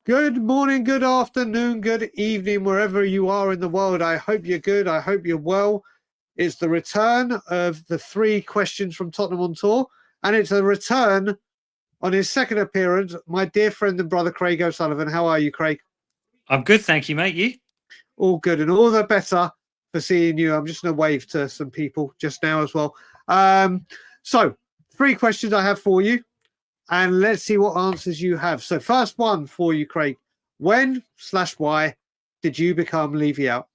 Good morning, good afternoon, good evening, wherever you are in the world. I hope you're good. I hope you're well. It's the return of the 3 questions from Tottenham on tour, and it's a return on his second appearance, my dear friend and brother, Craig O'Sullivan. How are you, Craig? I'm good, thank you, mate. You? All good, and all the better for seeing you. I'm just going to wave to some people just now as well. So, 3 questions I have for you, and let's see what answers you have. So, first one for you, Craig. When/why did you become Levy Out?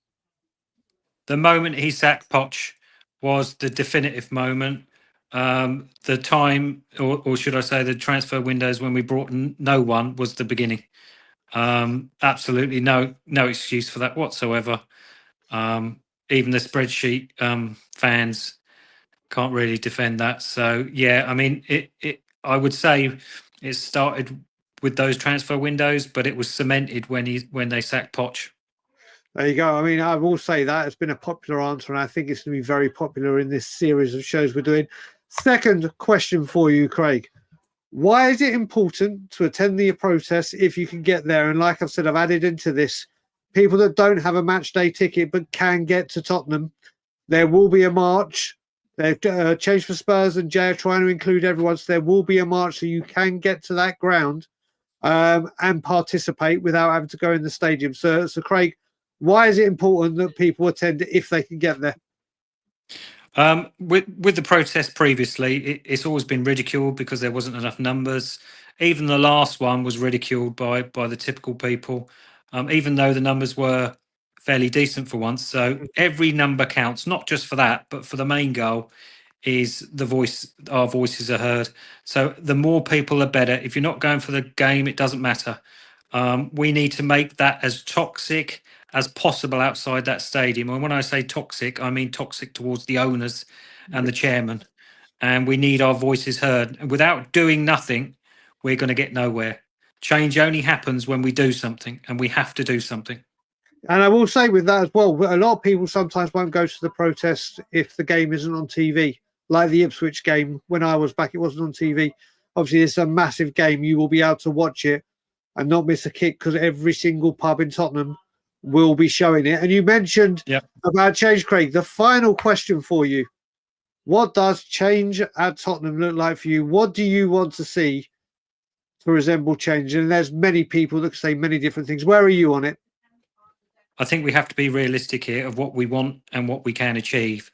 The moment he sacked Poch was the definitive moment. The time, or should I say, the transfer windows when we brought no one was the beginning. Absolutely no excuse for that whatsoever. Even the spreadsheet fans can't really defend that. So yeah, I mean, I would say it started with those transfer windows, but it was cemented when they sacked Poch. There you go. I mean, I will say that it's been a popular answer, and I think it's going to be very popular in this series of shows we're doing. Second question for you, Craig. Why is it important to attend the protest if you can get there? And like I've said, I've added into this people that don't have a match day ticket but can get to Tottenham. There will be a march. They've changed for Spurs, and Jay are trying to include everyone. So there will be a march, so you can get to that ground and participate without having to go in the stadium. So Craig, why is it important that people attend if they can get there? With the protest previously, it's always been ridiculed because there wasn't enough numbers. Even the last one was ridiculed by the typical people, even though the numbers were fairly decent for once. So every number counts, not just for that, but for the main goal is the voice. Our voices are heard. So the more people, the better. If you're not going for the game, it doesn't matter. We need to make that as toxic as possible outside that stadium. And when I say toxic, I mean toxic towards the owners and the chairman. And we need our voices heard. And without doing nothing, we're going to get nowhere. Change only happens when we do something, and we have to do something. And I will say with that as well, a lot of people sometimes won't go to the protest if the game isn't on TV. Like the Ipswich game, when I was back, it wasn't on TV. Obviously, it's a massive game. You will be able to watch it and not miss a kick because every single pub in Tottenham will be showing it. And you mentioned about change, Craig. The final question for you. What does change at Tottenham look like for you? What do you want to see to resemble change? And there's many people that say many different things. Where are you on it? I think we have to be realistic here of what we want and what we can achieve.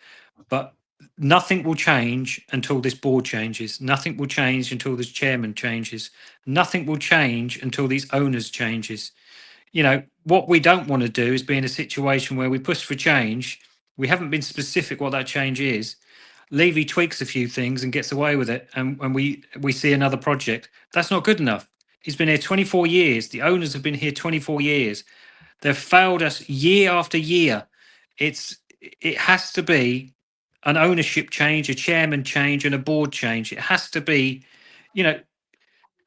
But nothing will change until this board changes. Nothing will change until this chairman changes. Nothing will change until these owners changes. You know, what we don't want to do is be in a situation where we push for change. We haven't been specific what that change is. Levy tweaks a few things and gets away with it, and we see another project. That's not good enough. He's been here 24 years. The owners have been here 24 years. They've failed us year after year. It has to be an ownership change, a chairman change, and a board change. It has to be, you know,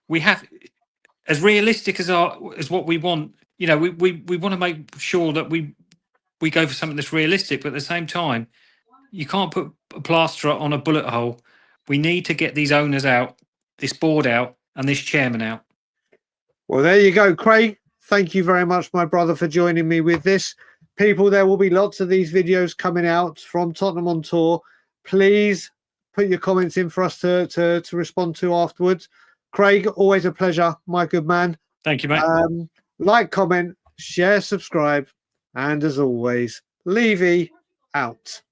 we have as realistic as what we want. You know, we want to make sure that we go for something that's realistic, but at the same time, you can't put a plaster on a bullet hole. We need to get these owners out, this board out, and this chairman out. Well, there you go, Craig. Thank you very much, my brother, for joining me with this. People, there will be lots of these videos coming out from Tottenham on tour. Please put your comments in for us to respond to afterwards. Craig, always a pleasure, my good man. Thank you, mate. Like, comment, share, subscribe, and as always, Levy out.